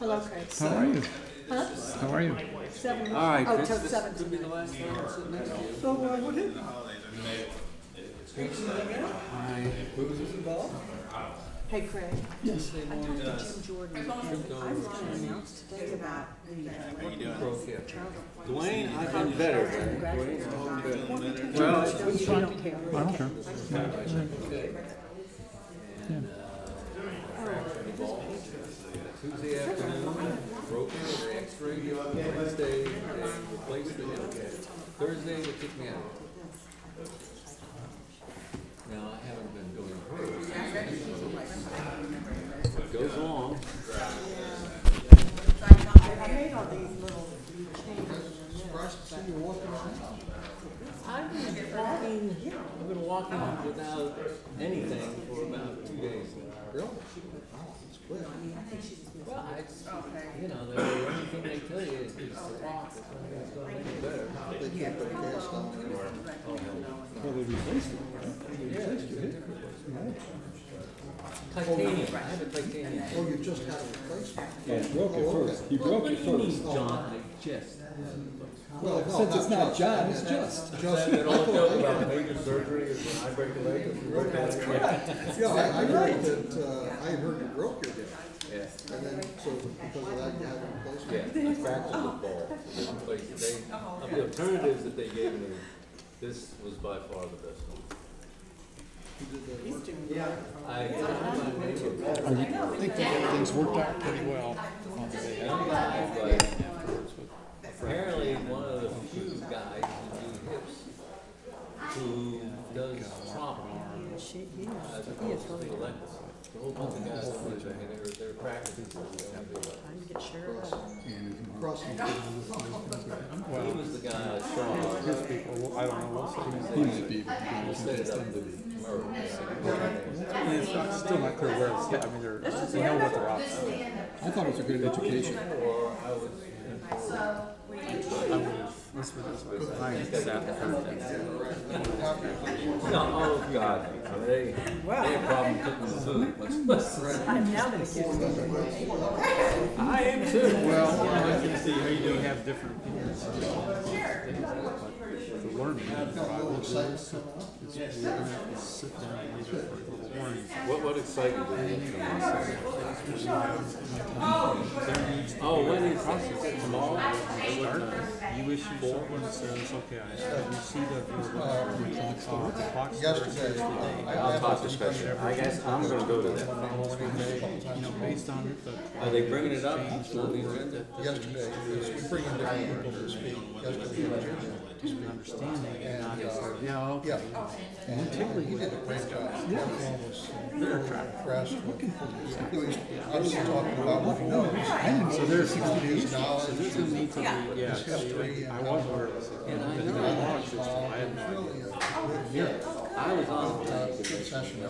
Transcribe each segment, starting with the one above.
Hello, Craig. How are you? Huh? How are you? 7. All right, Oh, Chris, till this 7 could be the tonight. last time I'm sitting next to you. So, what happened? Hi. Hey, Craig. Yes. I talked to Jim Jordan, and I want to announce today about the child. Dwayne, I've been better. Dwayne, Well, it's you don't care. I don't care. Yeah. Tuesday afternoon, broke the X-ray. Wednesday, they replaced it. Thursday, they kicked me out. Now, I haven't been doing great. It goes along. I made all these little changes in this. I've been walking, I've been walking without anything for about 2 days now. Really? Oh, it's quick. Well, it's, you know, the only thing they tell you is to walk. It's going to make it better. They can't put a cast on it. Well, they replaced it, right? They replaced it. Titanium. I have a titanium. Oh, you just had a replacement? Yeah, he broke it first. He broke What it do you mean, first. John? I just. Well, no, Since it's not John, it's just. just. That old joke about major surgery is when I break a leg. That's correct. Yeah, I heard that, I heard you broke your hip. Yeah. And then, so because of that, you had a replacement? Yeah, I fractured the ball. The alternatives that they gave me, this was by far the best one. I told my neighbor, I think that things worked out pretty well. but apparently one of the few guys who do hips who does trauma as opposed to elective. A whole bunch of guys don't do that. I mean, they're practicing. Crossing. He was the guy I saw. His people, well, I don't know, we'll see. He might be, but He set it up to be murder. I mean, it's not, still not clear where it's at. I mean, they know what they're options are. I thought it was a good education. Or I was This was I sat no, oh God, they have problem cooking the food. I'm now going to get I am too. Well, I can see how you do have different opinions. The learning, I will say, is we're going to have to sit down and read it for a little warning. What excited you? Oh, when is tomorrow? You issue something that says, okay, you see that the clock starts Yesterday, I'll talk to special. I guess I'm gonna go to that. you know, based on it, but Are they bringing it up on the agenda? yesterday, we bring in different people to speak. Yesterday, an understanding and not as, yeah, okay. yeah. And he did a great job. Everyone was really impressed with he was obviously talking about what he knows. So there's 60 years knowledge. So there's gonna need to be, yeah, history I was aware of this. And I know. I had no idea. Really a good I was on good session. Boy,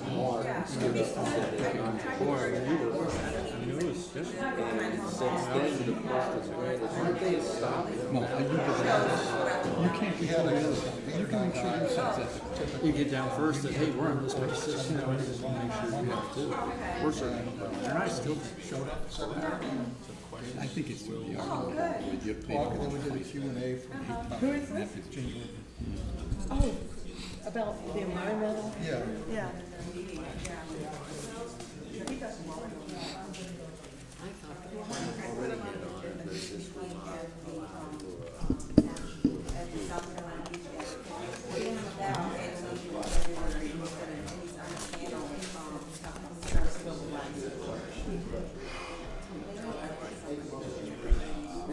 when you were, I mean, it was just, since then the cost is great. Aren't they stopped? no, you can't control the other stuff. You can make sure your son's at the, you get down first and, hey, we're on this basis, you know, and just want to make sure you have to. We're certain, and I still showed up, so. I think it's still the argument. You pay Talk, and then we did a Q&A from Who is this? Oh, about the environmental? Yeah. Yeah.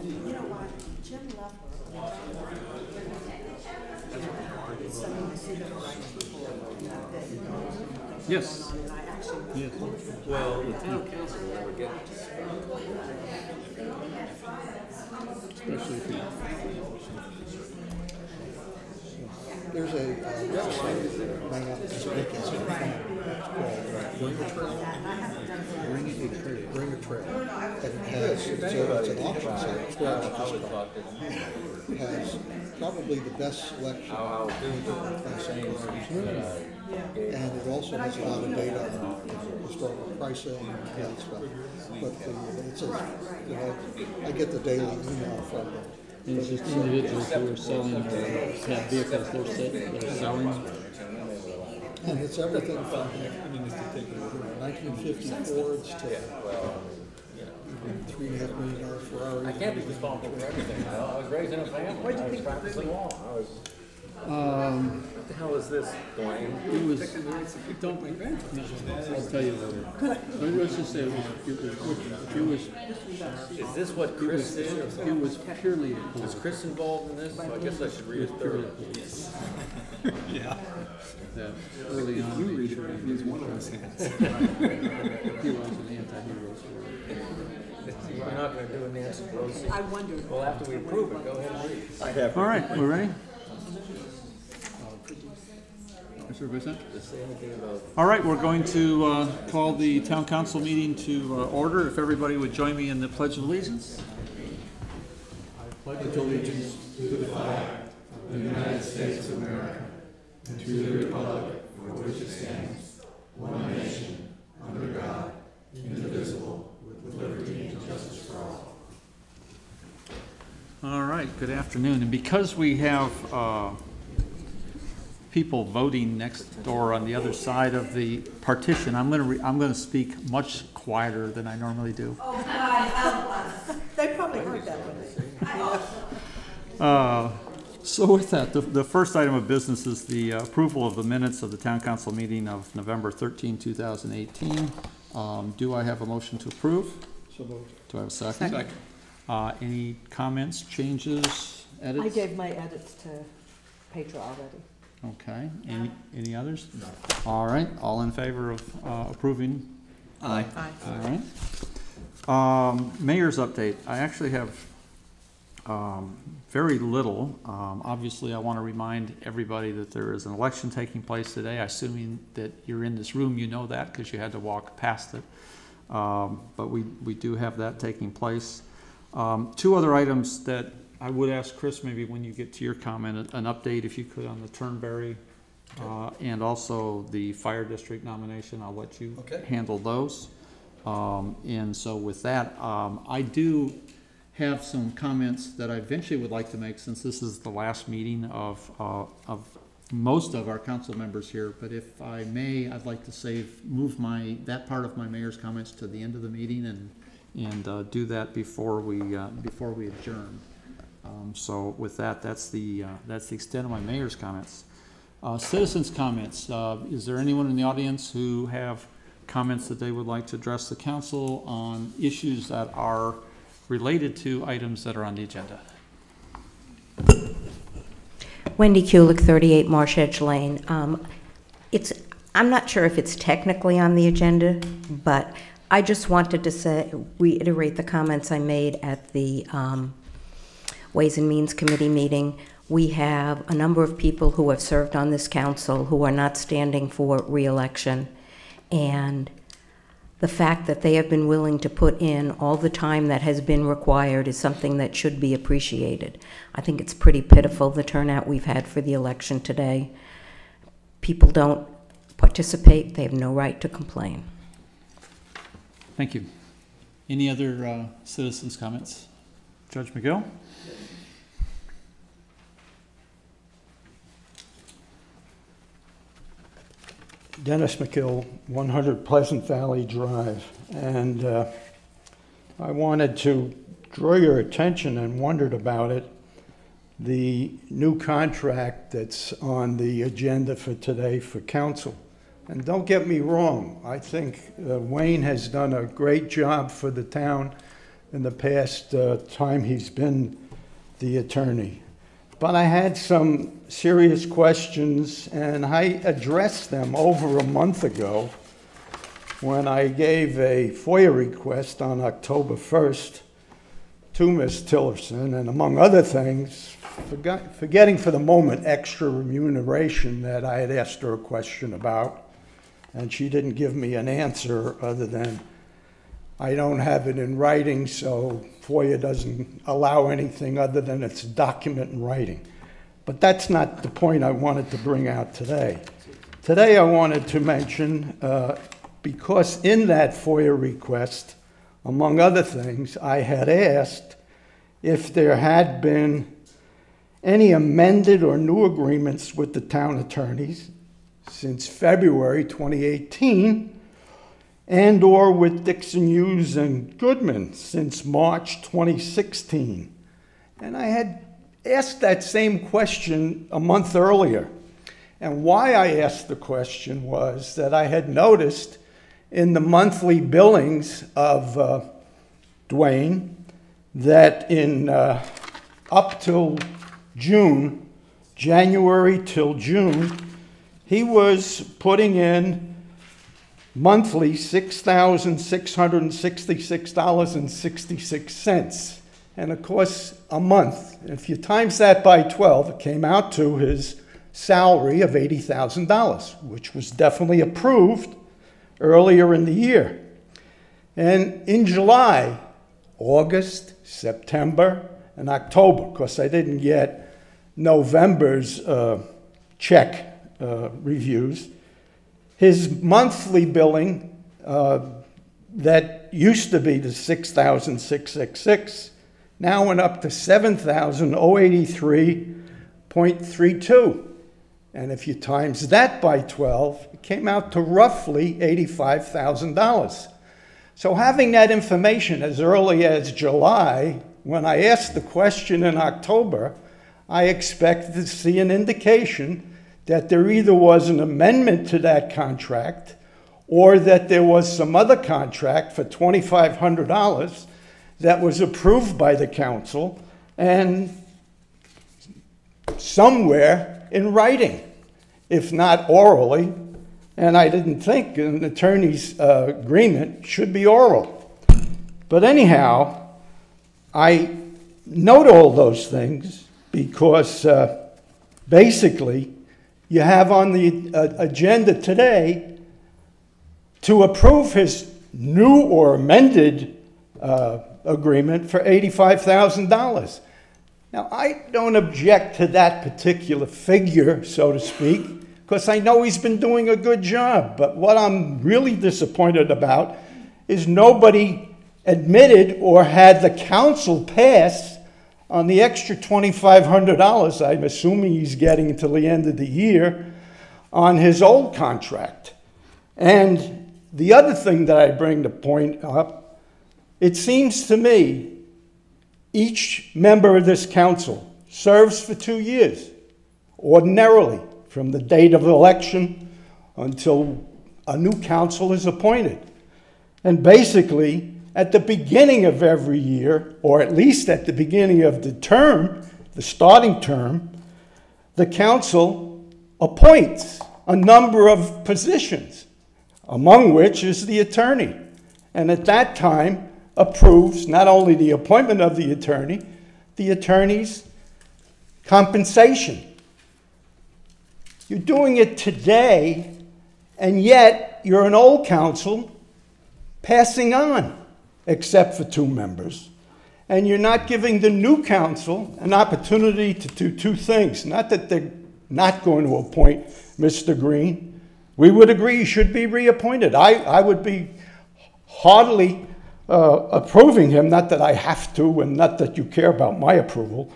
You know what? Jim left. Yes. And I actually Yes. Well, the town council will never get it. Especially if you. There's a website right out this weekend. It's called Bring a Trail. Bring a Trail. and it has, so it's an auction site, it's not I just would thought that has probably the best selection how of do same cars. And it also has a lot of data on historical pricing and that stuff. But it's a, you know, I get the daily email from them. And it's just individuals who are selling, have vehicles they're selling. And it's everything from 1950 Fords to $3.5 million Ferrari. I can't be responsible for everything. I was raised in a family. I was practicing law. What the hell is this, Dwayne? It was, don't, no, I'll tell you later. But let's just say it was Is this what Chris did? it was purely a pool. Is Chris involved in this? So I guess I should read it thoroughly. That early on, you read it, he was one of us. He was an anti-hero. We're not going to do a Nancy Pelosi. I wondered. Well, after we approve it, go ahead and read it. All right, we ready? Is everybody set? Does it say anything about All right, we're going to call the town council meeting to order. If everybody would join me in the Pledge of Allegiance. I pledge allegiance to the flag of the United States of America and to the republic for which it stands, one nation, under God, indivisible, with liberty and justice for all. All right, good afternoon. And because we have people voting next door on the other side of the partition, I'm going to speak much quieter than I normally do. Oh, God, they probably heard that one. So with that, the first item of business is the approval of the minutes of the town council meeting of November 13, 2018. Do I have a motion to approve? So moved. Do I have a second? Second. Any comments, changes, edits? I gave my edits to Petra already. Okay. Any others? No. All right. All in favor of approving? Aye. All right. Mayor's update. I actually have very little. Obviously, I want to remind everybody that there is an election taking place today. Assuming that you're in this room, you know that because you had to walk past it. But we do have that taking place. Two other items that I would ask Chris, maybe when you get to your comment, an update if you could on the Turnberry and also the fire district nomination. I'll let you handle those. And so with that, I do have some comments that I eventually would like to make since this is the last meeting of most of our council members here. But if I may, I'd like to move that part of my mayor's comments to the end of the meeting and do that before we adjourn. So with that, that's the extent of my mayor's comments. Citizens' comments. Is there anyone in the audience who have comments that they would like to address the council on issues that are related to items that are on the agenda? Wendy Kulik, 38 Marsh Edge Lane. I'm not sure if it's technically on the agenda, but I just wanted to reiterate the comments I made at the Ways and Means Committee meeting. We have a number of people who have served on this council who are not standing for re-election, and the fact that they have been willing to put in all the time that has been required is something that should be appreciated. I think it's pretty pitiful, the turnout we've had for the election today. People don't participate, they have no right to complain. Thank you. Any other citizens' comments? Judge McGill? Dennis McGill, 100 Pleasant Valley Drive. And I wanted to draw your attention and wondered about it. The new contract that's on the agenda for today for council. And don't get me wrong, I think Wayne has done a great job for the town in the past time he's been the attorney. But I had some serious questions, and I addressed them over a month ago when I gave a FOIA request on October 1st to Ms. Tillerson, and among other things, forgetting for the moment extra remuneration that I had asked her a question about, and she didn't give me an answer other than I don't have it in writing, so FOIA doesn't allow anything other than its document in writing. But that's not the point I wanted to bring out today. Today I wanted to mention, because in that FOIA request, among other things, I had asked if there had been any amended or new agreements with the town attorneys since February 2018, and or with Dixon Hughes and Goodman since March 2016. And I had asked that same question a month earlier. And why I asked the question was that I had noticed in the monthly billings of Dwayne that in up till June, January till June, he was putting in monthly $6,666.66. And of course, a month, if you times that by 12, it came out to his salary of $80,000, which was definitely approved earlier in the year. And in July, August, September, and October, because I didn't get November's check reviews, his monthly billing that used to be the $6,666 now went up to $7,083.32. And if you times that by 12, it came out to roughly $85,000. So having that information as early as July, when I asked the question in October, I expected to see an indication that there either was an amendment to that contract or that there was some other contract for $2,500 that was approved by the council and somewhere in writing, if not orally. And I didn't think an attorney's agreement should be oral. But anyhow, I note all those things because basically you have on the agenda today to approve his new or amended agreement for $85,000. Now, I don't object to that particular figure, so to speak, because I know he's been doing a good job. But what I'm really disappointed about is nobody admitted or had the council pass on the extra $2,500 I'm assuming he's getting until the end of the year on his old contract. And the other thing that I bring to point up, it seems to me each member of this council serves for 2 years, ordinarily, from the date of election until a new council is appointed. And basically, at the beginning of every year, or at least at the beginning of the term, the starting term, the council appoints a number of positions, among which is the attorney. And at that time, approves not only the appointment of the attorney's compensation. You're doing it today, and yet you're an old council passing on, except for 2 members. And you're not giving the new council an opportunity to do 2 things. Not that they're not going to appoint Mr. Green. We would agree he should be reappointed. I would be heartily approving him, not that I have to and not that you care about my approval.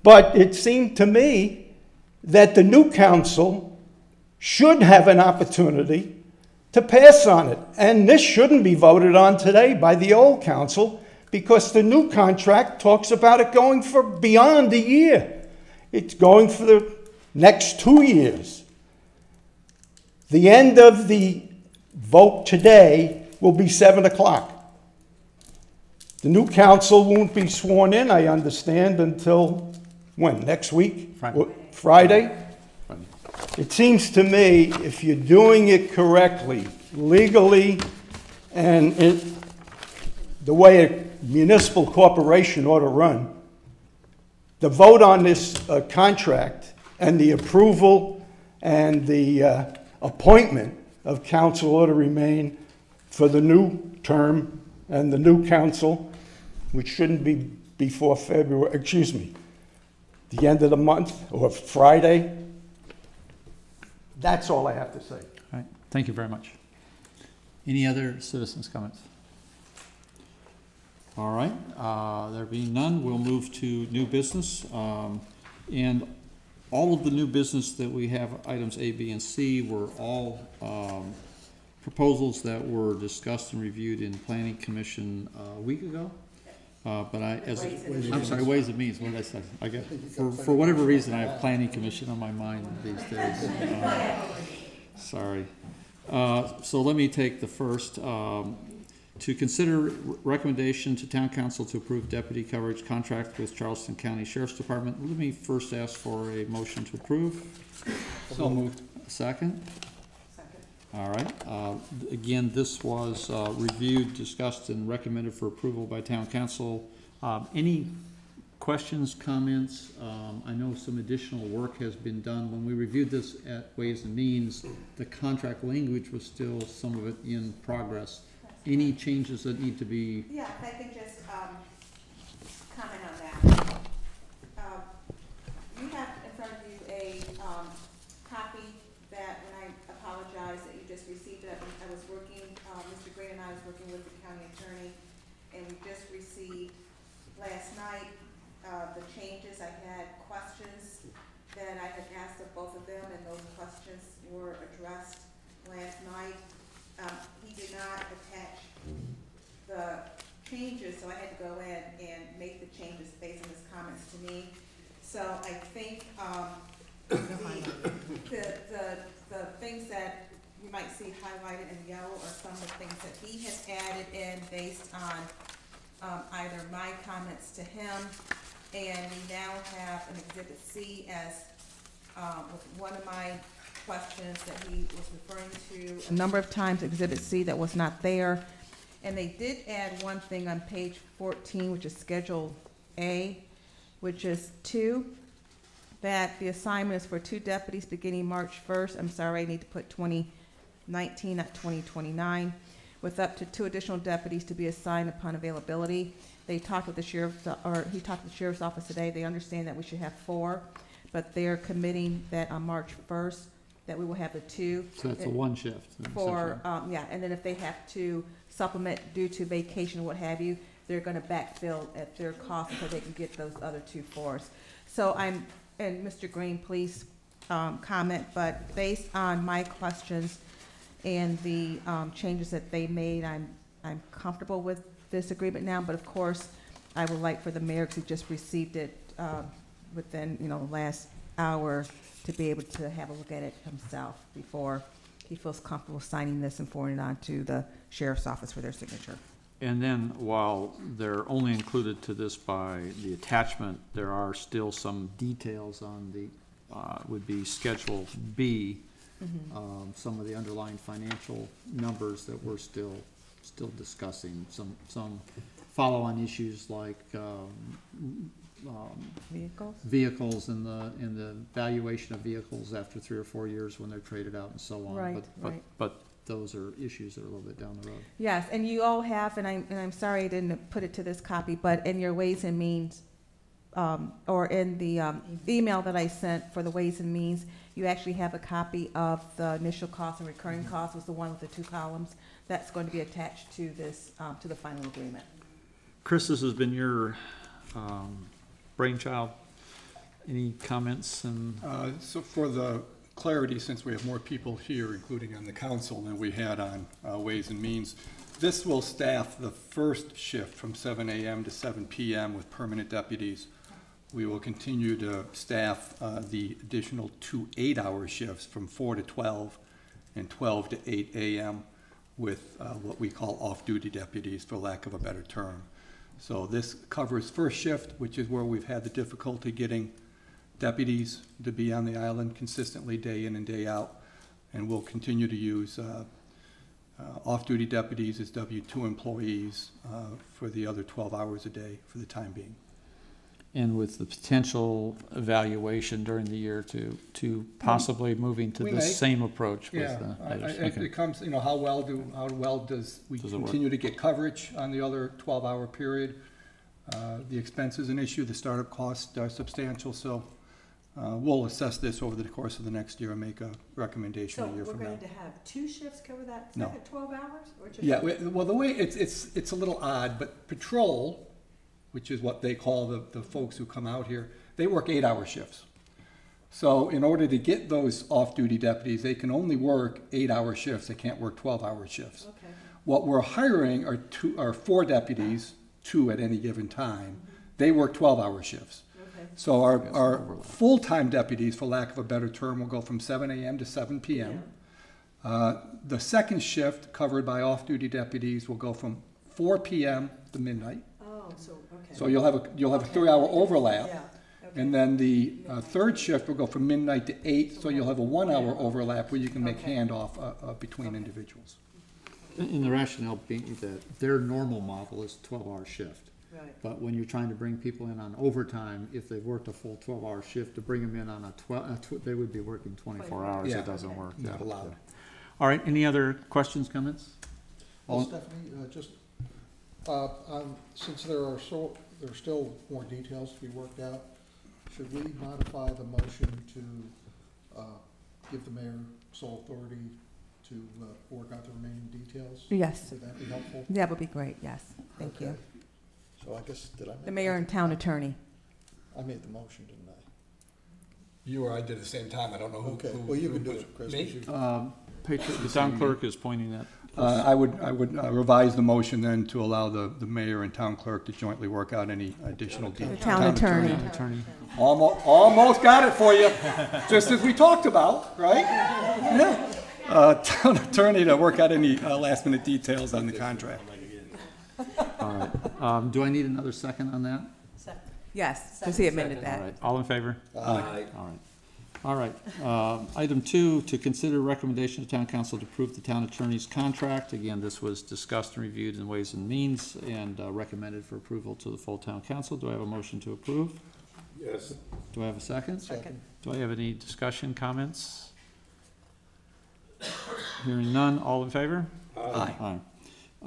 But it seemed to me that the new council should have an opportunity to pass on it. And this shouldn't be voted on today by the old council because the new contract talks about it going for beyond a year. It's going for the next 2 years. The end of the vote today will be 7 o'clock. The new council won't be sworn in, I understand, until when? Next week? Friday? It seems to me if you're doing it correctly, legally, and the way a municipal corporation ought to run, the vote on this contract and the approval and the appointment of council ought to remain for the new term and the new council, which shouldn't be before February, excuse me, the end of the month or Friday. That's all I have to say. All right, thank you very much. Any other citizens' comments? All right, there being none, we'll move to new business. And all of the new business that we have, items A, B, and C, were all proposals that were discussed and reviewed in Planning Commission a week ago. But I'm sorry, Ways and Means, what did I say? I guess, for whatever reason, I have Planning Commission on my mind these days. Sorry. So let me take the first. To consider recommendation to Town Council to approve deputy coverage contract with Charleston County Sheriff's Department. Let me first ask for a motion to approve. So moved. Second? Second. All right. Again, this was reviewed, discussed, and recommended for approval by Town Council. Any questions, comments? I know some additional work has been done. When we reviewed this at Ways and Means, the contract language was still some of it in progress. Any changes that need to be? Yeah, if I can just comment on that. You have in front of you a copy that, and I apologize that you just received it. I was working, Mr. Green and I was working with the county attorney, and we just received last night the changes. I had questions that I had asked of both of them, and those questions were addressed last night. He did not attach the changes, so I had to go in and make the changes based on his comments to me. So I think the things that you might see highlighted in yellow are some of the things that he has added in based on either my comments to him, and we now have an Exhibit C as with one of my questions that he was referring to a number of times, Exhibit C, that was not there. And they did add one thing on page 14, which is Schedule A, which is 2, that the assignment is for 2 deputies beginning March 1st. I'm sorry, I need to put 2019, not 2029, with up to 2 additional deputies to be assigned upon availability. They talked with the sheriff's, or he talked to the sheriff's office today. They understand that we should have 4, but they're committing that on March 1st, that we will have the 2. So that's a one shift. For, yeah, and then if they have to supplement due to vacation or what have you, they're gonna backfill at their cost so they can get those other 2 for us. So and Mr. Green, please comment, but based on my questions and the changes that they made, I'm comfortable with this agreement now, but of course, I would like for the mayor, who just received it within, the last hour, to be able to have a look at it himself before he feels comfortable signing this and forwarding it on to the sheriff's office for their signature. And then while they're only included to this by the attachment, there are still some details on the, would be Schedule B, some of the underlying financial numbers that we're still discussing, some follow-on issues like vehicles and the valuation of vehicles after 3 or 4 years when they're traded out and so on. Right, but those are issues that are a little bit down the road. Yes, and you all have, and I'm sorry I didn't put it to this copy, but in your Ways and Means, or in the email that I sent for the Ways and Means, you actually have a copy of the initial cost and recurring cost, was the one with the 2 columns. That's going to be attached to this, to the final agreement. Chris, this has been your brainchild. Any comments? And So for the clarity, since we have more people here, including on the council, than we had on Ways and Means, this will staff the first shift from 7 a.m. to 7 p.m. with permanent deputies. We will continue to staff the additional 2 8-hour shifts from 4 to 12 and 12 to 8 a.m. with what we call off-duty deputies, for lack of a better term. So this covers first shift, which is where we've had the difficulty getting deputies to be on the island consistently day in and day out. And we'll continue to use off-duty deputies as W-2 employees for the other 12 hours a day for the time being. and with the potential evaluation during the year to possibly moving to We the may. same approach with Yeah, others. it Okay. comes, you know, how well does we Does it work? continue to get coverage on the other 12-hour period? The expense is an issue, the startup costs are substantial, so we'll assess this over the course of the next year and make a recommendation So a year we're from now. going to have 2 shifts cover that No. second 12 hours? Or just Yeah, well, the way, it's a little odd, but patrol, which is what they call the folks who come out here, they work 8-hour shifts. So in order to get those off-duty deputies, they can only work 8-hour shifts, they can't work 12-hour shifts. Okay. What we're hiring are 4 deputies, 2 at any given time. They work 12-hour shifts. Okay. So our full-time deputies, for lack of a better term, will go from 7 a.m. to 7 p.m. The second shift, covered by off-duty deputies, will go from 4 p.m. to midnight. Oh, so, okay. So you'll have a 3-hour overlap. Yeah, okay. And then the third shift will go from midnight to 8, so you'll have a 1-hour overlap where you can make handoff between individuals. And the rationale being that their normal model is 12-hour shift. Right. But when you're trying to bring people in on overtime, if they've worked a full 12-hour shift, to bring them in on they would be working 24 hours. Yeah. It doesn't work. Not Yeah. allowed. All right, any other questions, comments? Well, Stephanie, just, since there's still more details to be worked out, should we modify the motion to, give the mayor sole authority to, work out the remaining details? Yes, Would that be helpful? that would be great, yes. Thank you. Okay. So I guess, did I make? The mayor and town attorney. I made the motion, didn't I? You or I did at the same time, I don't know who. Okay, well, you can do it, Chris. 'cause you- The town clerk is pointing at. I would revise the motion then to allow the mayor and town clerk to jointly work out any additional details. The town attorney. Attorney. Almost got it for you, just as we talked about, right? Yeah. Town attorney to work out any last minute details on the contract. All right. Do I need another second on that? Yes, because he amended All that. right. All in favor? Aye. All right. All right. Item 2, to consider recommendation to town council to approve the town attorney's contract. Again, this was discussed and reviewed in Ways and Means and recommended for approval to the full town council. Do I have a motion to approve? Yes. Do I have a second? Second. Do I have any discussion, comments? Hearing none, all in favor? Aye. Aye.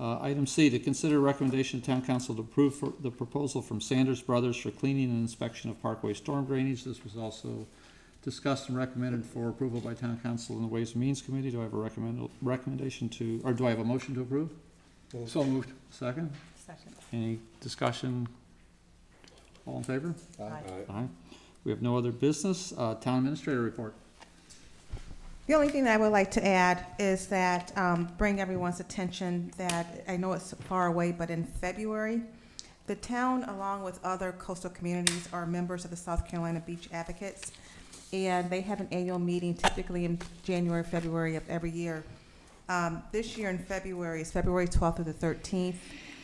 Item C, to consider recommendation to town council to approve for the proposal from Sanders Brothers for cleaning and inspection of Parkway storm drainage. This was also discussed and recommended for approval by town council in the Ways and Means Committee. Do I have a recommendation to, or do I have a motion to approve? So moved. Second? Second. Any discussion? All in favor? Aye. Aye. We have no other business. Town administrator report. The only thing that I would like to add is that, bring everyone's attention that, I know it's far away, but in February, the town, along with other coastal communities, are members of the South Carolina Beach Advocates, and they have an annual meeting typically in January, February of every year. This year in February, it's February 12th through the 13th.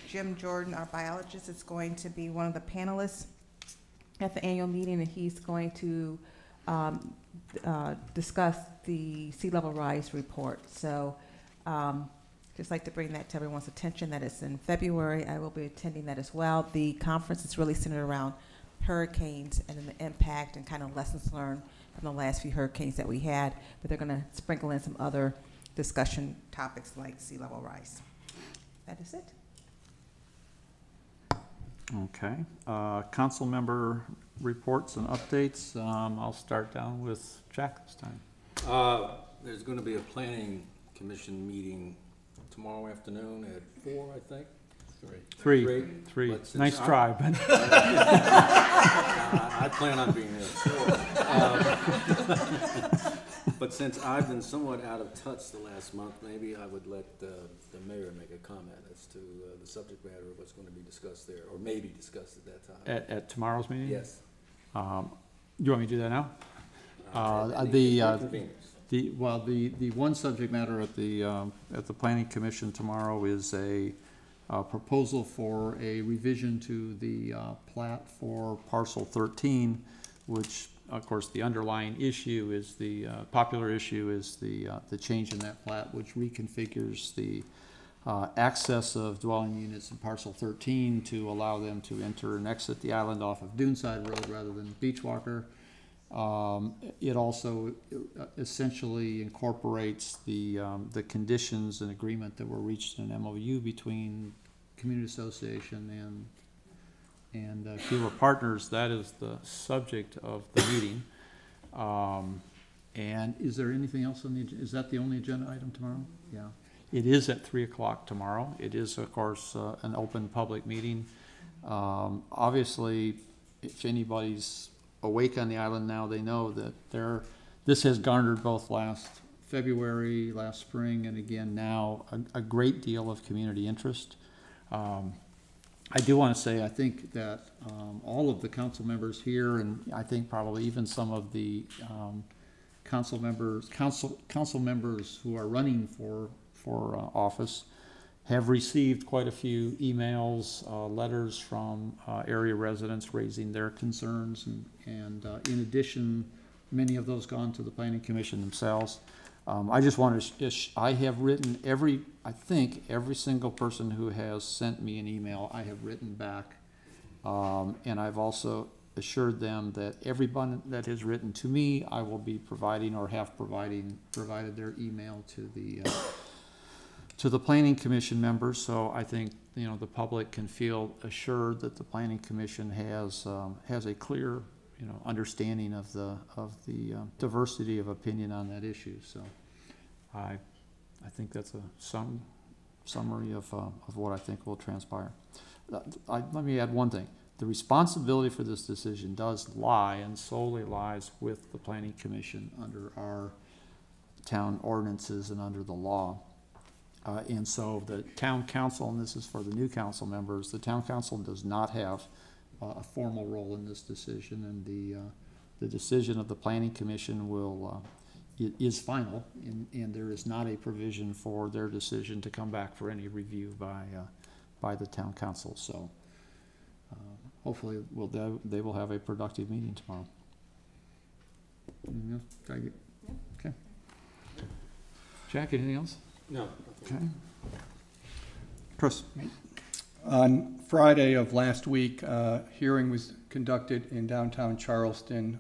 Jim Jordan, our biologist, is going to be one of the panelists at the annual meeting, and he's going to discuss the sea level rise report. So just like to bring that to everyone's attention that it's in February. I will be attending that as well. The conference is really centered around hurricanes and the impact and kind of lessons learned from the last few hurricanes that we had, but they're going to sprinkle in some other discussion topics like sea level rise. That is it. Okay. Council member reports and updates. I'll start down with Jack this time. There's gonna be a planning commission meeting tomorrow afternoon at 4, I think. Three. But since Nice I- try, but I plan on being there. But since I've been somewhat out of touch the last month, maybe I would let the mayor make a comment as to the subject matter of what's going to be discussed there, or maybe discussed at that time. at tomorrow's meeting? Yes. You want me to do that now? The The one subject matter at the planning commission tomorrow is a proposal for a revision to the plat for parcel 13, which of course the underlying issue is the popular issue is the change in that plat, which reconfigures the access of dwelling units in parcel 13 to allow them to enter and exit the island off of Duneside Road rather than Beachwalker. It also essentially incorporates the conditions and agreement that were reached in an MOU between Community Association and Kiowa Partners. That is the subject of the meeting. And is there anything else on the agenda? Is that the only agenda item tomorrow? Yeah. It is at 3 o'clock tomorrow. It is, of course, an open public meeting. Obviously, if anybody's awake on the island now, they know that this has garnered both last February, last spring, and again now a great deal of community interest. I do want to say I think that all of the council members here, and I think probably even some of the council members who are running for office have received quite a few emails, letters from area residents raising their concerns, and in addition, many of those gone to the Planning Commission themselves. I just want to, I have written I think every single person who has sent me an email, I have written back, and I've also assured them that everyone that has written to me, I will be providing or have provided their email to the Planning Commission members. So I think, you know, the public can feel assured that the Planning Commission has a clear, you know, understanding of the diversity of opinion on that issue. So I think that's a summary of what I think will transpire. Let me add one thing. The responsibility for this decision does lie and solely lies with the Planning Commission under our town ordinances and under the law. And so the town council, and this is for the new council members, the town council does not have a formal role in this decision, and the decision of the Planning Commission is final, and there is not a provision for their decision to come back for any review by the town council. So hopefully they will have a productive meeting tomorrow. Anything else? Okay. Jack, anything else? No. Okay. Chris? On Friday of last week, hearing was conducted in downtown Charleston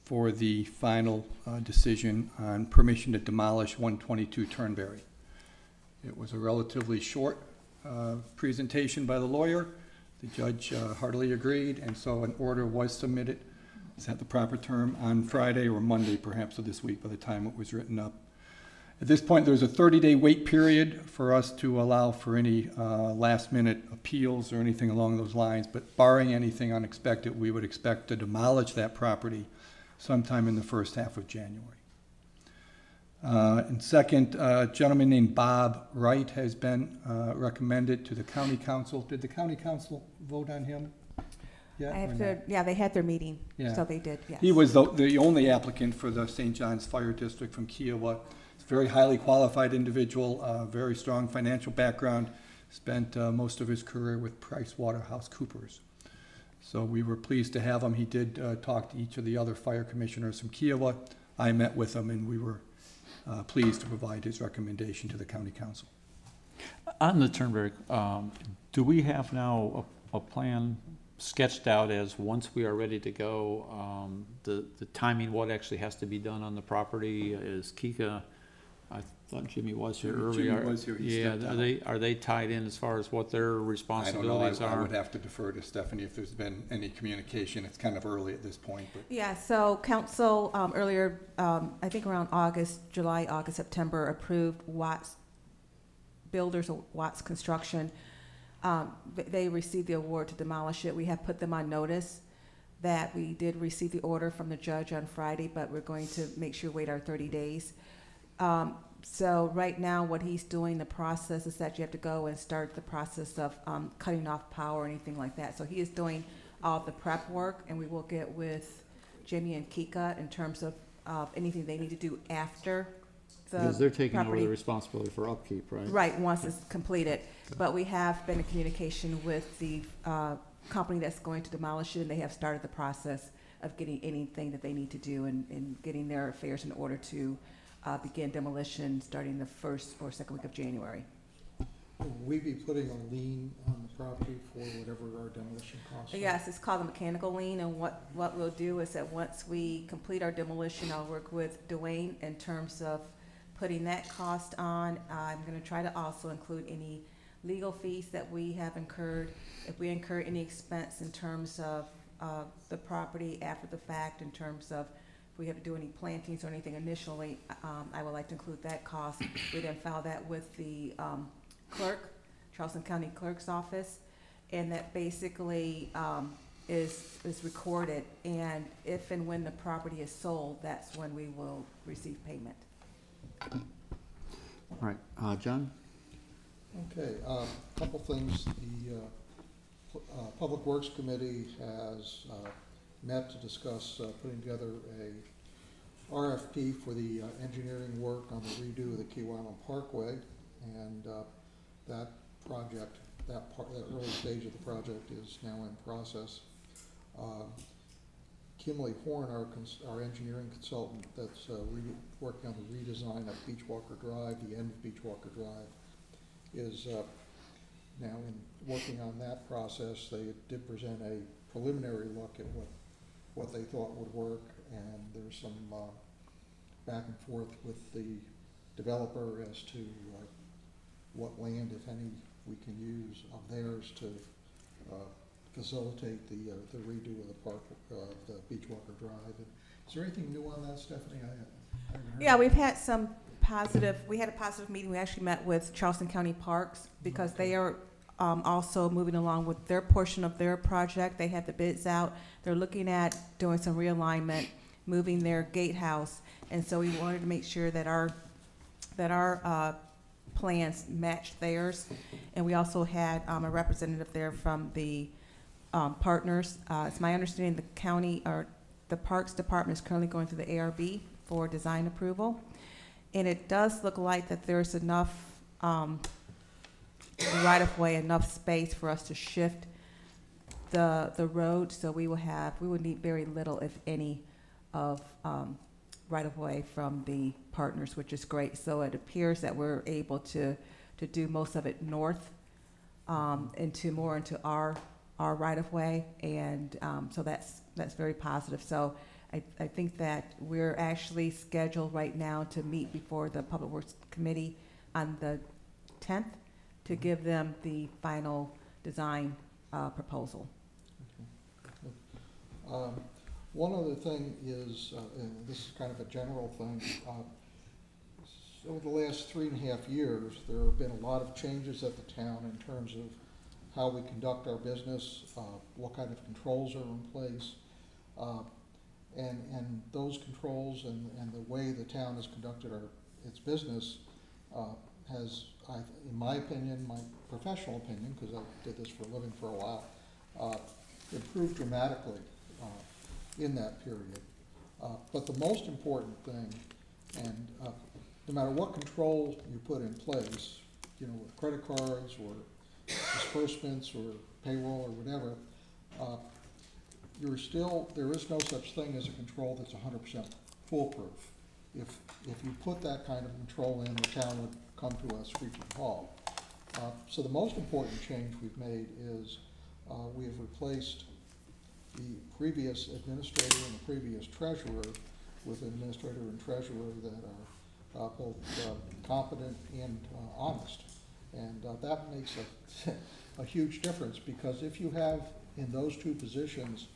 for the final decision on permission to demolish 122 Turnberry. It was a relatively short presentation by the lawyer. The judge heartily agreed, and so an order was submitted. Is that the proper term? On Friday or Monday, perhaps, of this week by the time it was written up. At this point, there's a 30-day wait period for us to allow for any last-minute appeals or anything along those lines, but barring anything unexpected, we would expect to demolish that property sometime in the first half of January. And second, a gentleman named Bob Wright has been recommended to the county council. Did the county council vote on him? Yeah, they had their meeting, Yeah. so they did, yes. He was the only applicant for the St. John's Fire District from Kiowa. Very highly qualified individual, very strong financial background, spent most of his career with PricewaterhouseCoopers. So we were pleased to have him. He did talk to each of the other fire commissioners from Kiowa. I met with him, and we were pleased to provide his recommendation to the county council. On the Turnberry, do we have now a plan sketched out as once we are ready to go, the timing, what actually has to be done on the property? Is Kika, I thought Jimmy was here earlier. Jimmy was here. He Yeah, stepped out. are they tied in as far as what their responsibilities I are? would have to defer to Stephanie if there's been any communication. It's kind of early at this point. But Yeah, so council earlier, I think around July, August, September, approved Watts Builders or Watts Construction. They received the award to demolish it. We have put them on notice that we did receive the order from the judge on Friday, but we're going to make sure we wait our 30 days. So right now what he's doing, the process is that you have to go and start the process of cutting off power or anything like that. So he is doing all the prep work, and we will get with Jimmy and Kika in terms of anything they need to do after the Because they're taking over property. the responsibility for upkeep, right? Right, once it's completed. But we have been in communication with the company that's going to demolish it, and they have started the process of getting anything that they need to do and getting their affairs in order to begin demolition starting the first or second week of January. will we be putting a lien on the property for whatever our demolition costs are? Yes, it's called a mechanical lien, and what we'll do is that once we complete our demolition, I'll work with Dwayne in terms of putting that cost on. I'm gonna try to also include any legal fees that we have incurred. If we incur any expense in terms of the property after the fact, in terms of if we have to do any plantings or anything initially, I would like to include that cost. We then file that with the clerk, Charleston County Clerk's Office, and that basically is recorded, and if and when the property is sold, that's when we will receive payment. All right, John? Okay, couple things. The Public Works Committee has met to discuss putting together a RFP for the engineering work on the redo of the Key Island Parkway, and that project, that early stage of the project is now in process. Kimley Horn, our engineering consultant that's working on the redesign of Beachwalker Drive, the end of Beachwalker Drive, is now working on that process. They did present a preliminary look at what they thought would work, and there's some back and forth with the developer as to what land, if any, we can use of theirs to facilitate the redo of the park, the Beachwalker Drive. And is there anything new on that, Stephanie? I haven't heard. Yeah, we've had some positive, we had a positive meeting. We actually met with Charleston County Parks because they are also moving along with their portion of their project. They had the bids out. They're looking at doing some realignment, moving their gatehouse, and so we wanted to make sure that our plans matched theirs. And we also had a representative there from the partners. It's my understanding the county or the Parks Department is currently going through the ARB for design approval. And it does look like that there's enough right-of-way, enough space for us to shift the road, so we would need very little, if any, of right-of-way from the partners, which is great. So it appears that we're able to do most of it north into our right-of-way, and so that's very positive. So I think that we're actually scheduled right now to meet before the Public Works Committee on the 10th to give them the final design proposal. Okay. One other thing is, and this is kind of a general thing, over the last 3.5 years, there have been a lot of changes at the town in terms of how we conduct our business, what kind of controls are in place. And those controls and the way the town has conducted its business has, in my opinion, my professional opinion, because I did this for a living for a while, improved dramatically in that period. But the most important thing, and no matter what control you put in place, you know, with credit cards or disbursements or payroll or whatever, there is no such thing as a control that's 100% foolproof. If you put that kind of control in, the town would come to us screeching halt. So the most important change we've made is we have replaced the previous administrator and the previous treasurer with an administrator and treasurer that are both competent and honest. And that makes a huge difference, because if you have in those two positions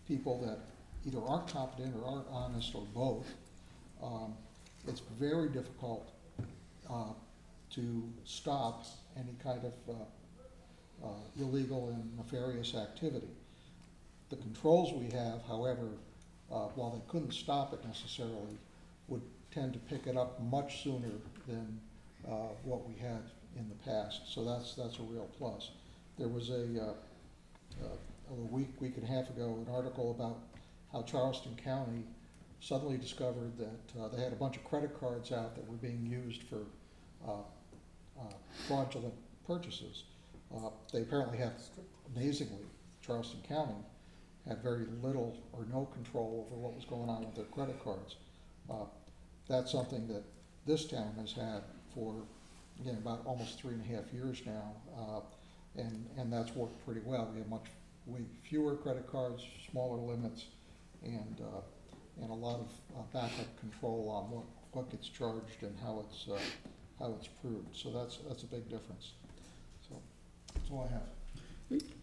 people that either aren't competent or aren't honest or both, it's very difficult to stop any kind of illegal and nefarious activity. The controls we have, however, while they couldn't stop it necessarily, would tend to pick it up much sooner than what we had in the past. So that's a real plus. There was a week and a half ago, an article about how Charleston County suddenly discovered that they had a bunch of credit cards out that were being used for fraudulent purchases. They apparently have, amazingly, Charleston County had very little or no control over what was going on with their credit cards. That's something that this town has had for again, about almost 3.5 years now, and that's worked pretty well. We have way fewer credit cards, smaller limits, and a lot of backup control on what gets charged and how it's proved. So that's a big difference. So that's all I have.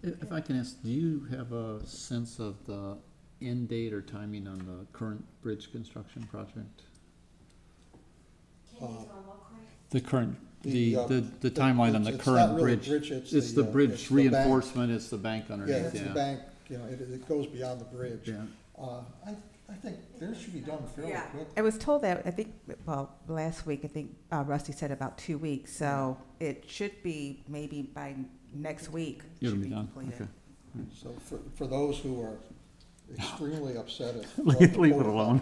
If I can ask, do you have a sense of the end date or timing on the current bridge construction project? The current, the timeline on the it's current not really bridge. bridge, It's the bridge it's the bank. reinforcement, it's the bank Yeah, underneath, it's the bank, it goes beyond the bridge. Yeah. I think theirs should be done fairly Yeah. quick. I was told that, I think, well, last week, I think Rusty said about 2 weeks, so it should be maybe by next week. It'll should be done, completed. okay. So for those who are extremely upset at. Leave it alone.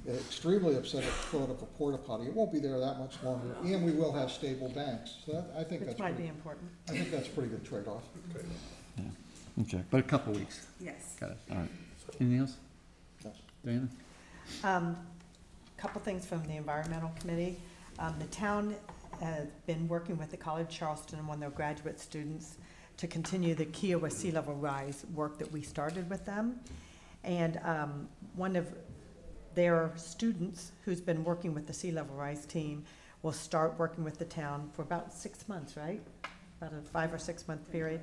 Extremely upset at the thought of a porta potty, it won't be there that much longer, and we will have stable banks. So I think Which that's might be pretty, important. I think that's a pretty good trade-off. Okay, but a couple weeks. Yes. Got it, all right. Anything else? Yes. Diana? Couple things from the environmental committee. The town has been working with the College of Charleston and one of their graduate students to continue the Kiowa sea level rise work that we started with them. And one of their students who's been working with the sea level rise team will start working with the town for about 6 months, right? About a 5 or 6 month period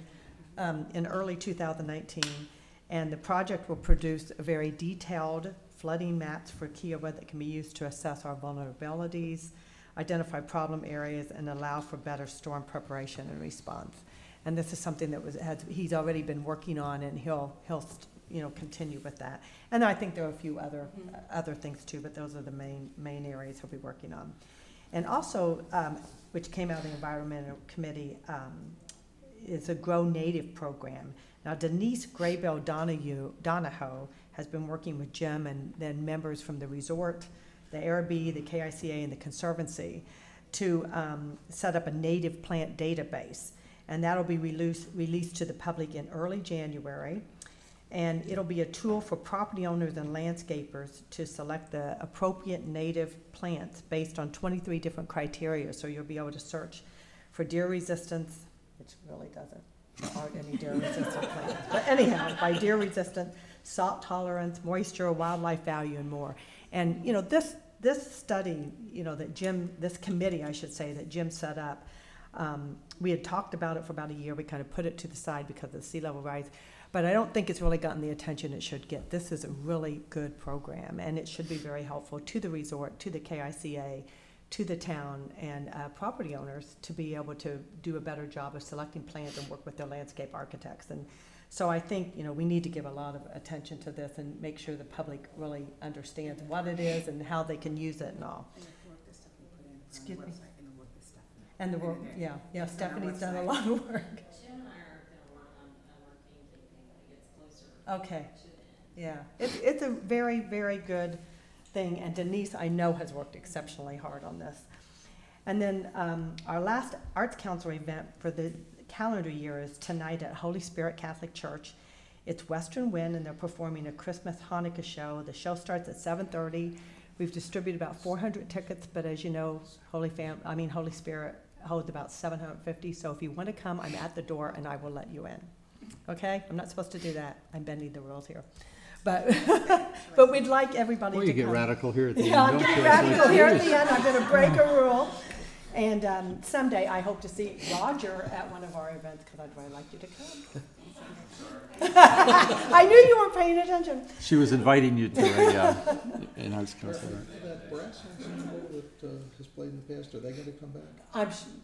in early 2019. And the project will produce a very detailed flooding maps for Kiowa that can be used to assess our vulnerabilities, identify problem areas, and allow for better storm preparation and response. And this is something that he's already been working on, and he'll continue with that. And I think there are a few other things too, but those are the main areas he'll be working on. And also, which came out of the environmental committee, is a Grow Native program. Now, Denise Graybell Donahoe has been working with Jim and then members from the resort, the ARB, the KICA, and the Conservancy to set up a native plant database. And that'll be released to the public in early January. And it'll be a tool for property owners and landscapers to select the appropriate native plants based on 23 different criteria. So you'll be able to search for deer resistance, which really doesn't, there aren't any deer resistant plants. But anyhow, by deer resistant, salt tolerance, moisture, wildlife value, and more. And this study, this committee, I should say, that Jim set up, we had talked about it for about a year. We kind of put it to the side because of the sea level rise. But I don't think it's really gotten the attention it should get. This is a really good program, and it should be very helpful to the resort, to the KICA, to the town, and property owners to be able to do a better job of selecting plants and work with their landscape architects. And so I think, we need to give a lot of attention to this and make sure the public really understands what it is and how they can use it and all. Excuse me? And the work, yeah, Stephanie's done a lot of work. Okay, yeah, it's a very, very good thing, and Denise, I know, has worked exceptionally hard on this. And then our last Arts Council event for the calendar year is tonight at Holy Spirit Catholic Church. It's Western Wind, and they're performing a Christmas Hanukkah show. The show starts at 7:30. We've distributed about 400 tickets, but as you know, Holy Spirit holds about 750. So if you want to come, I'm at the door, and I will let you in. Okay, I'm not supposed to do that. I'm bending the rules here, but but we'd like everybody to come. Well, you get radical here at the end. Yeah, I'm don't getting you? radical here at the end. I'm going to break a rule, and someday I hope to see Roger at one of our events because I'd really like you to come. I knew you weren't paying attention. She was inviting you to an arts council. That brass ensemble that has played in the past, are they going to come back?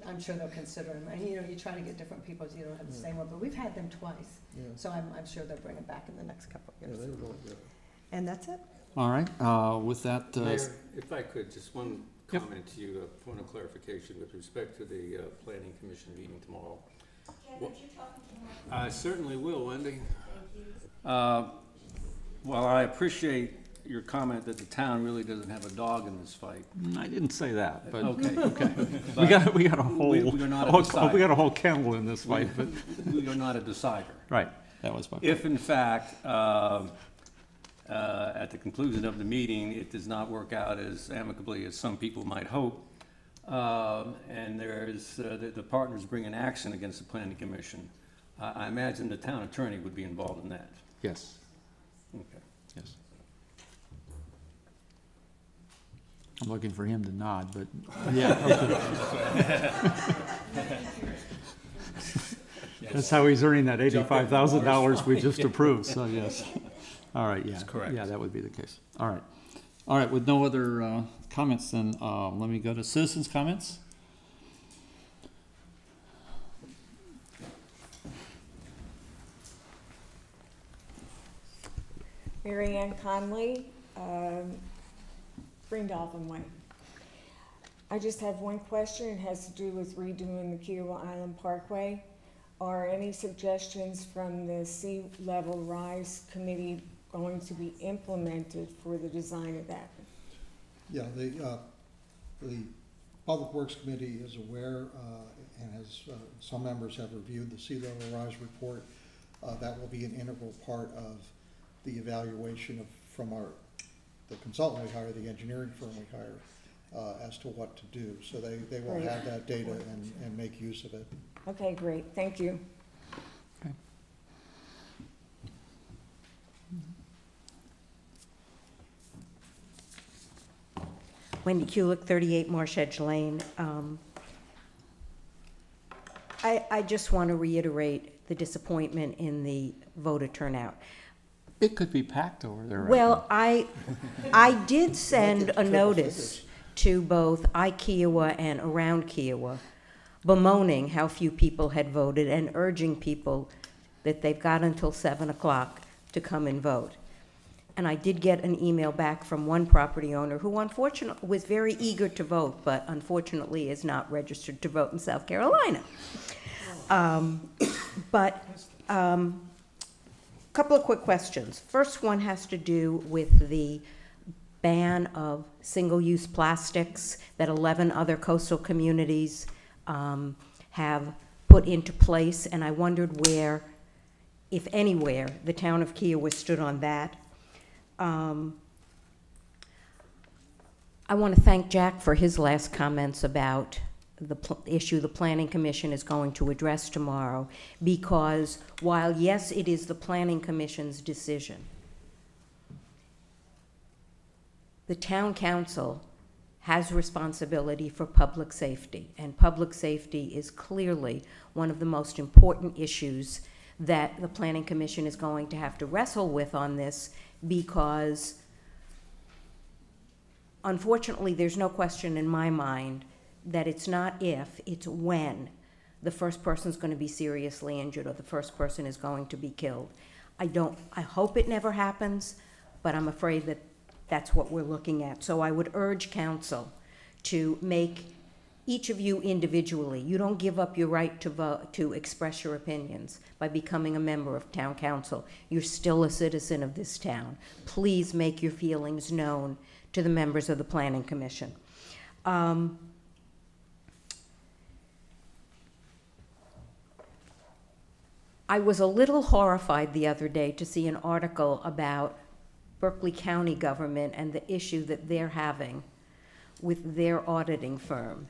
I'm sure they'll consider him. And you try to get different people so you don't have the same one. But we've had them twice, Yeah. so I'm sure they'll bring it back in the next couple of Yeah, years. they were really good. And that's it. All right, with that, Mayor, if I could, just one comment to you, a point of clarification with respect to the Planning Commission meeting tomorrow. I certainly will, Wendy. Well, I appreciate your comment that the town really doesn't have a dog in this fight. I didn't say that, but Okay. we got a whole we are not a we decider. got a whole kennel in this fight, but We are not a decider. right, that was my point. If in fact, at the conclusion of the meeting, it does not work out as amicably as some people might hope, and there's, the partners bring an action against the planning commission, I imagine the town attorney would be involved in that. Yes, Okay. yes. I'm looking for him to nod, but, yeah, okay. That's how he's earning that $85,000 we just approved, so yes. All right, yeah. That's correct. Yeah, that would be the case. All right. All right, with no other comments, then let me go to citizens' comments. Mary Ann Conley, Green Dolphin Way. I just have one question. It has to do with redoing the Kiowa Island Parkway. Are any suggestions from the Sea Level Rise Committee going to be implemented for the design of that? Yeah, the Public Works Committee is aware and has, some members have reviewed the Sea Level Rise report. That will be an integral part of the evaluation from the consultant we hire, the engineering firm we hire, as to what to do. So they will Great. have that data and make use of it. Okay, great. Thank you. Okay. Wendy Kulik, 38 Marsh Edge Lane. I just want to reiterate the disappointment in the voter turnout. It could be packed over there. Right Well, I did send a notice to both iKiowa and around Kiowa, bemoaning how few people had voted and urging people that they've got until 7 o'clock to come and vote. And I did get an email back from one property owner who unfortunately was very eager to vote, but unfortunately is not registered to vote in South Carolina. Couple of quick questions. First one has to do with the ban of single-use plastics that 11 other coastal communities have put into place, and I wondered where, if anywhere, the town of Kiowa stood on that. I want to thank Jack for his last comments about the issue the Planning Commission is going to address tomorrow, because while, yes, it is the Planning Commission's decision, the Town Council has responsibility for public safety, and public safety is clearly one of the most important issues that the Planning Commission is going to have to wrestle with on this, because unfortunately there's no question in my mind that it's not if, it's when the first person's going to be seriously injured or the first person is going to be killed. I hope it never happens, but I'm afraid that that's what we're looking at. So I would urge council to make each of you individually, you don't give up your right to vote, to express your opinions by becoming a member of town council. You're still a citizen of this town. Please make your feelings known to the members of the Planning Commission. I was a little horrified the other day to see an article about Berkeley County government and the issue that they're having with their auditing firm,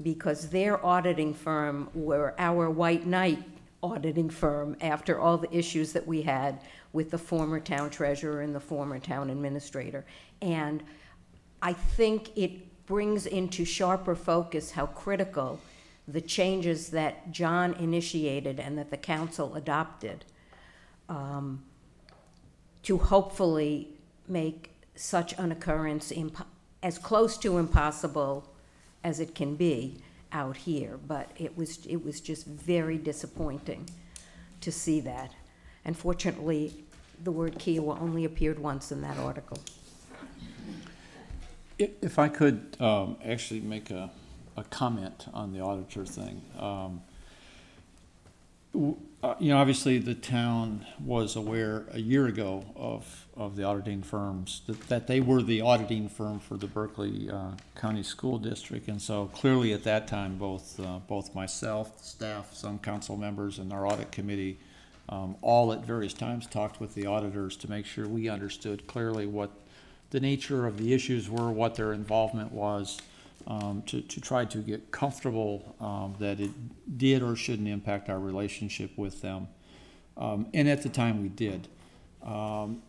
because their auditing firm were our White Knight auditing firm after all the issues that we had with the former town treasurer and the former town administrator. And I think it brings into sharper focus how critical the changes that John initiated and that the council adopted to hopefully make such an occurrence as close to impossible as it can be out here. But it was just very disappointing to see that. And fortunately, the word Kiowa only appeared once in that article. If I could actually make a comment on the auditor thing. Obviously the town was aware a year ago of the auditing firms, that they were the auditing firm for the Berkeley County School District. And so clearly at that time, both myself, staff, some council members, and our audit committee all at various times talked with the auditors to make sure we understood clearly what the nature of the issues were, what their involvement was, to try to get comfortable that it did or shouldn't impact our relationship with them. And at the time we did.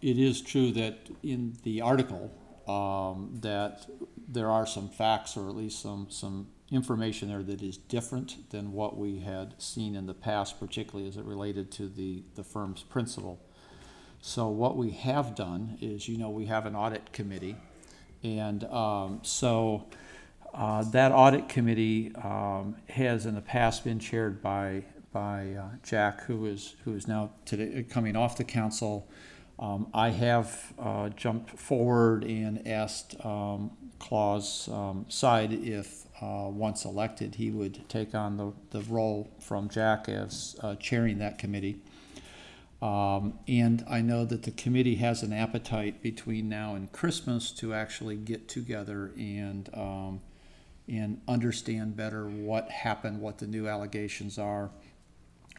It is true that in the article that there are some facts, or at least some information there that is different than what we had seen in the past, particularly as it related to the firm's principal. So what we have done is, we have an audit committee, and that audit committee has in the past been chaired by Jack, who is now today coming off the council. I have jumped forward and asked Claus Side if once elected he would take on the role from Jack as chairing that committee. And I know that the committee has an appetite between now and Christmas to actually get together and understand better what happened, what the new allegations are.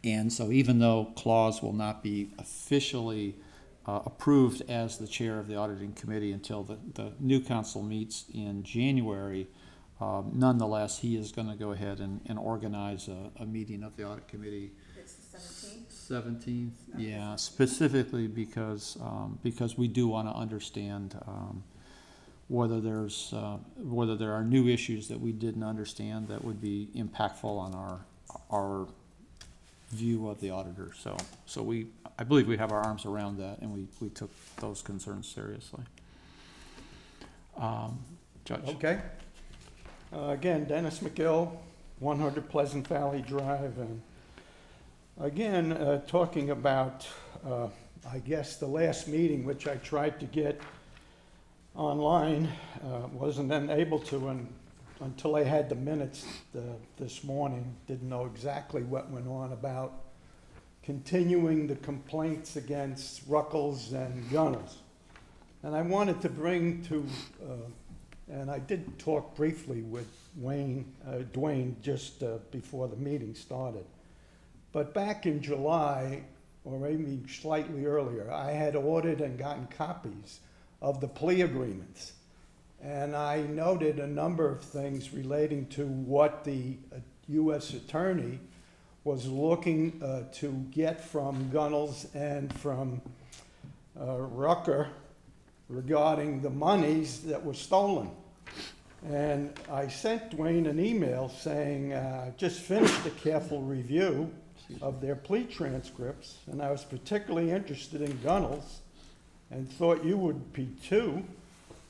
And so even though Claus will not be officially approved as the chair of the auditing committee until the new council meets in January, nonetheless, he is going to go ahead and organize a meeting of the audit committee. It's the 17th? 17th, yeah, specifically because we do want to understand whether there are new issues that we didn't understand that would be impactful on our view of the auditor. So I believe we have our arms around that, and we took those concerns seriously. Judge. Okay. Again, Dennis McGill, 100 Pleasant Valley Drive, and again, talking about, I guess, the last meeting, which I tried to get online, wasn't then able to until I had the minutes this morning. Didn't know exactly what went on about continuing the complaints against Ruckles and Gunnels. And I wanted to bring to, and I did talk briefly with Dwayne just before the meeting started. But back in July, or maybe slightly earlier, I had ordered and gotten copies of the plea agreements. And I noted a number of things relating to what the U.S. attorney was looking to get from Gunnels and from Rucker regarding the monies that were stolen. And I sent Dwayne an email saying, just finished a careful review of their plea transcripts, and I was particularly interested in Gunnels and thought you would be too,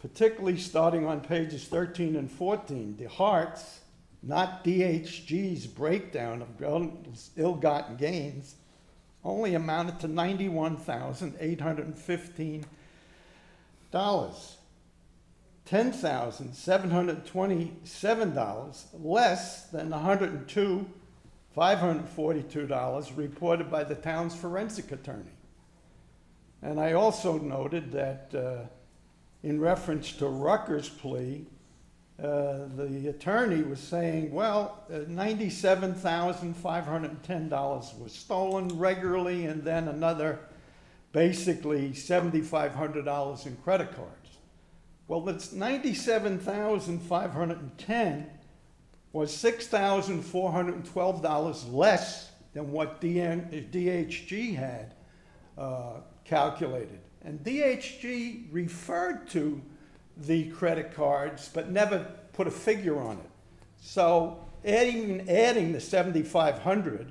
particularly starting on pages 13 and 14. The Hart's, not DHG's, breakdown of Gunnels' ill-gotten gains only amounted to $91,815. $10,727 less than the $102,542 reported by the town's forensic attorney. And I also noted that in reference to Rucker's plea, the attorney was saying, well, $97,510 was stolen regularly, and then another basically $7,500 in credit cards. Well, that's $97,510 was $6,412 less than what DHG had calculated. And DHG referred to the credit cards, but never put a figure on it. So adding the $7,500,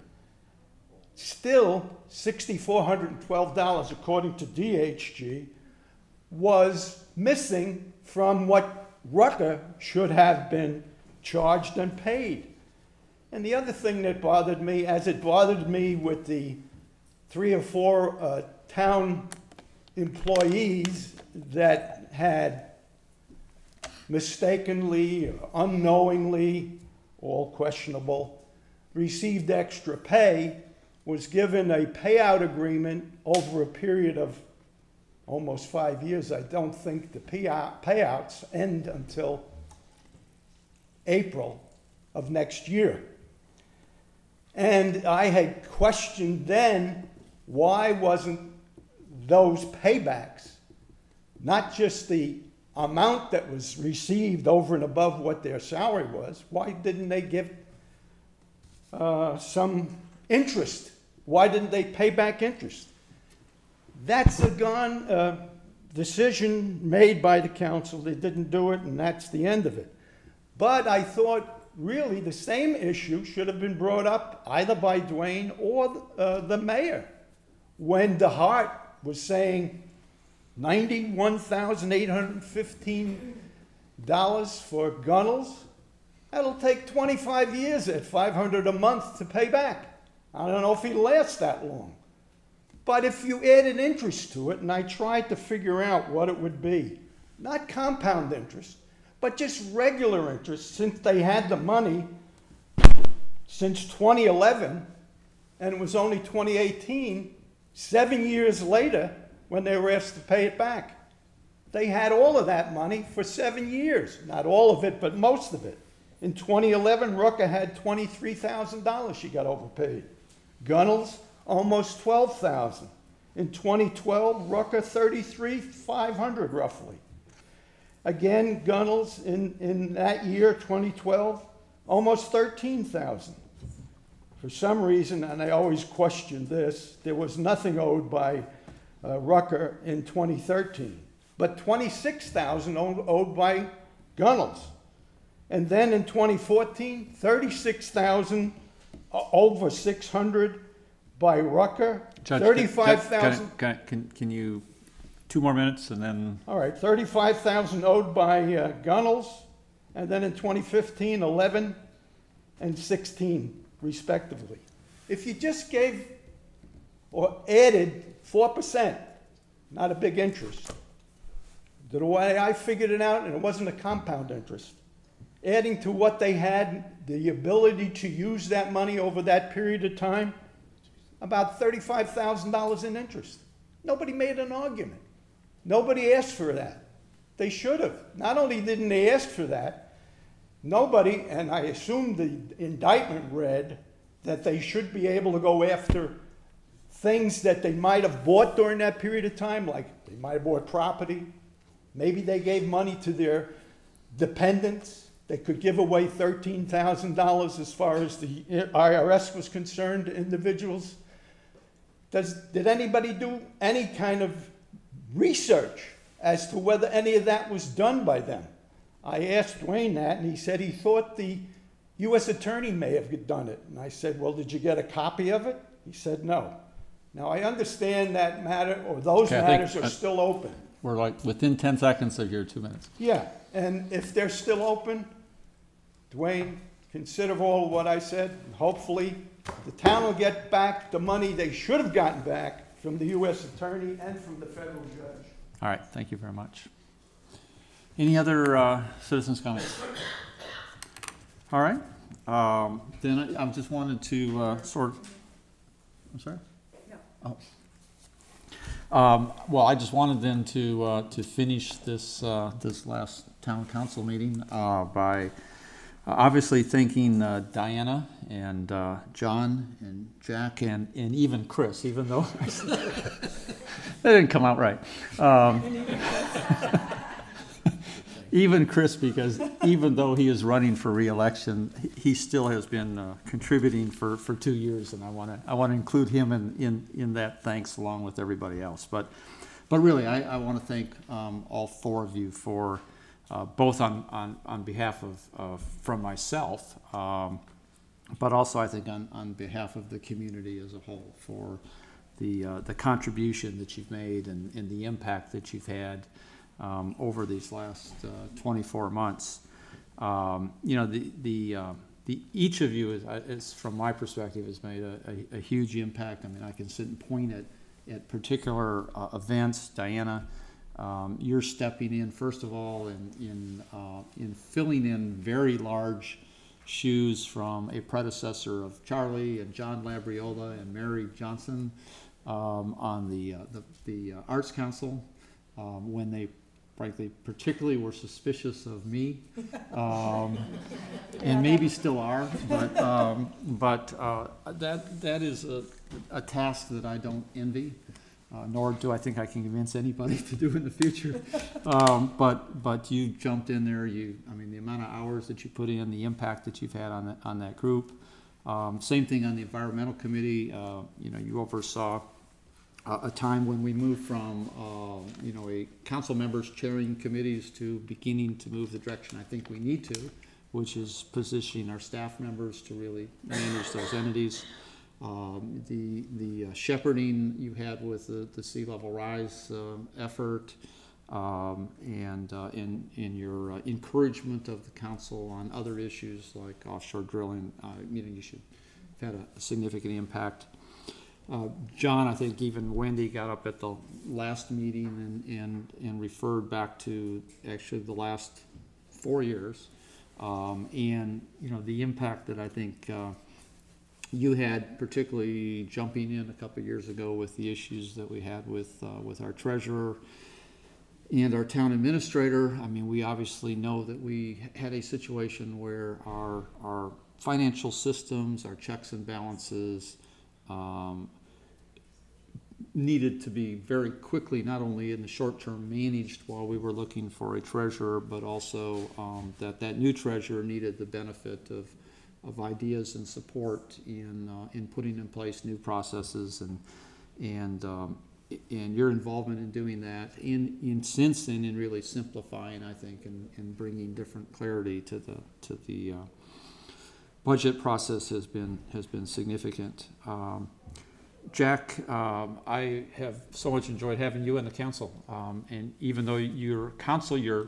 still $6,412, according to DHG, was missing from what Rucker should have been charged and paid. And the other thing that bothered me, as it bothered me with the 3 or 4 town employees that had mistakenly, or unknowingly, all questionable, received extra pay, was given a payout agreement over a period of almost 5 years. I don't think the payouts end until April of next year. And I had questioned then, why wasn't those paybacks, not just the amount that was received over and above what their salary was, why didn't they give some interest? Why didn't they pay back interest? That's a decision made by the council. They didn't do it, and that's the end of it. But I thought really the same issue should have been brought up either by Dwayne or the mayor when DeHart was saying $91,815 for gunnels. That'll take 25 years at $500 a month to pay back. I don't know if he lasts that long. But if you added interest to it, and I tried to figure out what it would be, not compound interest, but just regular interest, since they had the money since 2011, and it was only 2018, 7 years later, when they were asked to pay it back. They had all of that money for 7 years. Not all of it, but most of it. In 2011, Rucker had $23,000 she got overpaid. Gunnels, almost $12,000. In 2012, Rucker, $33,500 roughly. Again, Gunnels in that year, 2012, almost $13,000. For some reason, and I always question this, there was nothing owed by Rucker in 2013, but $26,000 owed by Gunnels. And then in 2014, $36,000 over $600 by Rucker, Judge, $35,000. Can you, 2 more minutes and then? All right, $35,000 owed by Gunnels, and then in 2015, 11 and 16 respectively. If you just gave or added 4%, not a big interest, the way I figured it out, and it wasn't a compound interest, adding to what they had, the ability to use that money over that period of time, about $35,000 in interest. Nobody made an argument. Nobody asked for that. They should have. Not only didn't they ask for that, nobody, and I assume the indictment read that they should be able to go after things that they might have bought during that period of time, like they might have bought property. Maybe they gave money to their dependents. They could give away $13,000 as far as the IRS was concerned to individuals. Did anybody do any kind of research as to whether any of that was done by them? I asked Dwayne that, and he said he thought the U.S. attorney may have done it. And I said, well, did you get a copy of it? He said no. Now, I understand that matter, or those matters are still open. We're like within 10 seconds of your 2 minutes. Yeah, and if they're still open, Dwayne, consider all what I said, and hopefully the town will get back the money they should have gotten back from the U.S. attorney and from the federal judge. All right, thank you very much. Any other citizens' comments? All right, then I just wanted to I'm sorry? No. Oh. Well, I just wanted then to finish this this last town council meeting by obviously thanking Diana and John and Jack and even Chris, even though that didn't come out right. Even Chris, because even though he is running for re-election, he still has been contributing for 2 years, and I want to include him in that thanks along with everybody else. But really, I want to thank all 4 of you for both on behalf of from myself, but also I think on behalf of the community as a whole for the contribution that you've made and the impact that you've had. Over these last 24 months, you know, each of you is from my perspective has made a huge impact. I mean, I can sit and point at particular events. Diana, you're stepping in first of all in filling in very large shoes from a predecessor of Charlie and John Labriola and Mary Johnson on the Arts Council when they frankly, particularly were suspicious of me, and maybe still are, but that is a task that I don't envy. nor do I think I can convince anybody to do in the future. But you jumped in there. I mean, the amount of hours that you put in, the impact that you've had on that group. Same thing on the environmental committee. You oversaw a time when we moved from a council members chairing committees to beginning to move the direction I think we need to, which is positioning our staff members to really manage those entities. The shepherding you had with the sea level rise effort, and in your encouragement of the council on other issues like offshore drilling, you should have had a significant impact. John, I think even Wendy got up at the last meeting and referred back to actually the last 4 years, and the impact that I think you had, particularly jumping in a couple of years ago with the issues that we had with our treasurer and our town administrator. I mean, we obviously know that we had a situation where our financial systems, our checks and balances, needed to be very quickly, not only in the short term, managed while we were looking for a treasurer, but also that new treasurer needed the benefit of ideas and support in putting in place new processes and your involvement in doing that, in since then in really simplifying, I think, and bringing different clarity to the budget process has been significant. Jack, I have so much enjoyed having you in the council, and even though your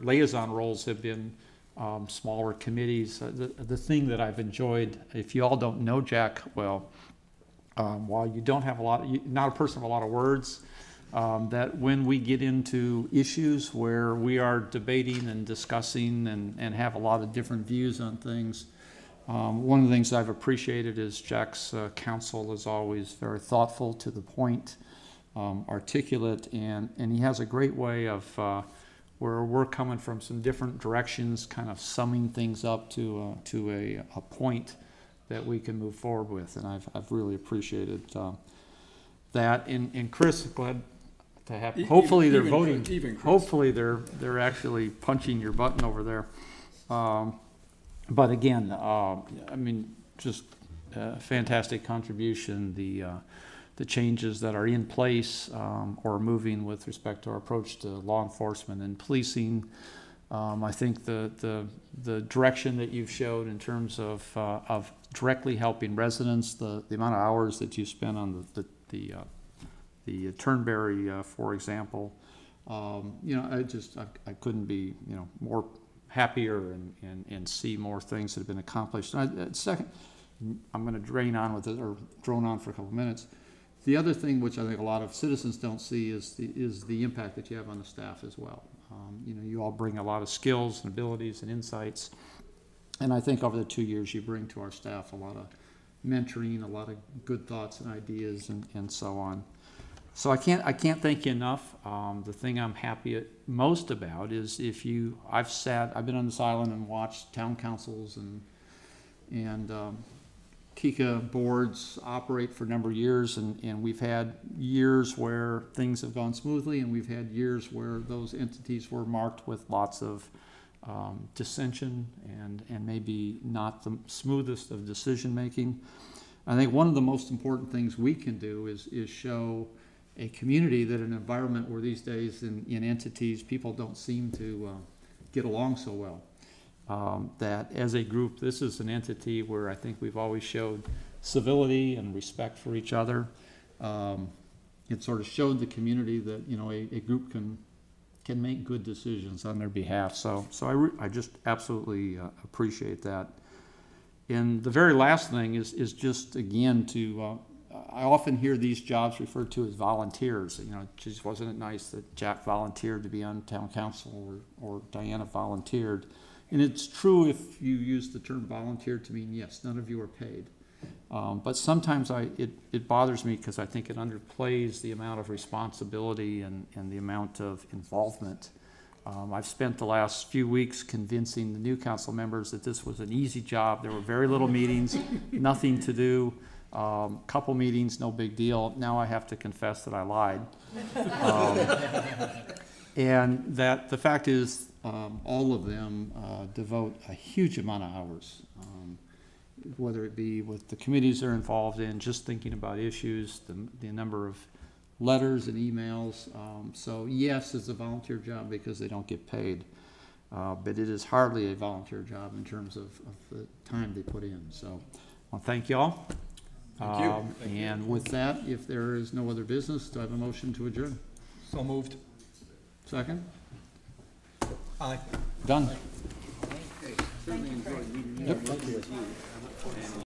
liaison roles have been smaller committees, the thing that I've enjoyed, if you all don't know Jack well, while you don't have not a person of a lot of words, that when we get into issues where we are debating and discussing and have a lot of different views on things, one of the things I've appreciated is Jack's counsel is always very thoughtful, to the point, articulate, and he has a great way of where we're coming from some different directions, kind of summing things up to a point that we can move forward with, and I've really appreciated that. And Chris, glad to have. Hopefully they're voting. Hopefully they're actually punching your button over there. But again, I mean, just a fantastic contribution. The changes that are in place or moving with respect to our approach to law enforcement and policing. I think the direction that you've showed in terms of directly helping residents, the amount of hours that you spent on the Turnberry, for example, I couldn't be more happier and see more things that have been accomplished. Second, I'm going to drone on for a couple of minutes. The other thing which I think a lot of citizens don't see is the impact that you have on the staff as well. You all bring a lot of skills and abilities and insights, and I think over the 2 years you bring to our staff a lot of mentoring, a lot of good thoughts and ideas, and so on. So I can't thank you enough. The thing I'm happy most about is I've been on this island and watched town councils and TICA boards operate for a number of years, and we've had years where things have gone smoothly, and we've had years where those entities were marked with lots of dissension and maybe not the smoothest of decision making. I think one of the most important things we can do is show a community that an environment where these days in entities people don't seem to get along so well. That as a group, this is an entity where I think we've always showed civility and respect for each other. It sort of showed the community that a group can make good decisions on their behalf. So I just absolutely appreciate that. And the very last thing is just again to I often hear these jobs referred to as volunteers. Just wasn't it nice that Jack volunteered to be on town council or Diana volunteered. And it's true if you use the term volunteer to mean, yes, none of you are paid. But sometimes it bothers me because I think it underplays the amount of responsibility and the amount of involvement. I've spent the last few weeks convincing the new council members that this was an easy job. There were very little meetings, nothing to do. Couple meetings, no big deal. Now I have to confess that I lied. And that the fact is, all of them devote a huge amount of hours, whether it be with the committees they're involved in, just thinking about issues, the number of letters and emails. So yes, it's a volunteer job because they don't get paid, but it is hardly a volunteer job in terms of the time they put in. So, well, thank you all. Thank you. And with that, if there is no other business, do I have a motion to adjourn? So moved. Second? Aye. Done. Thank you, Craig. Yep.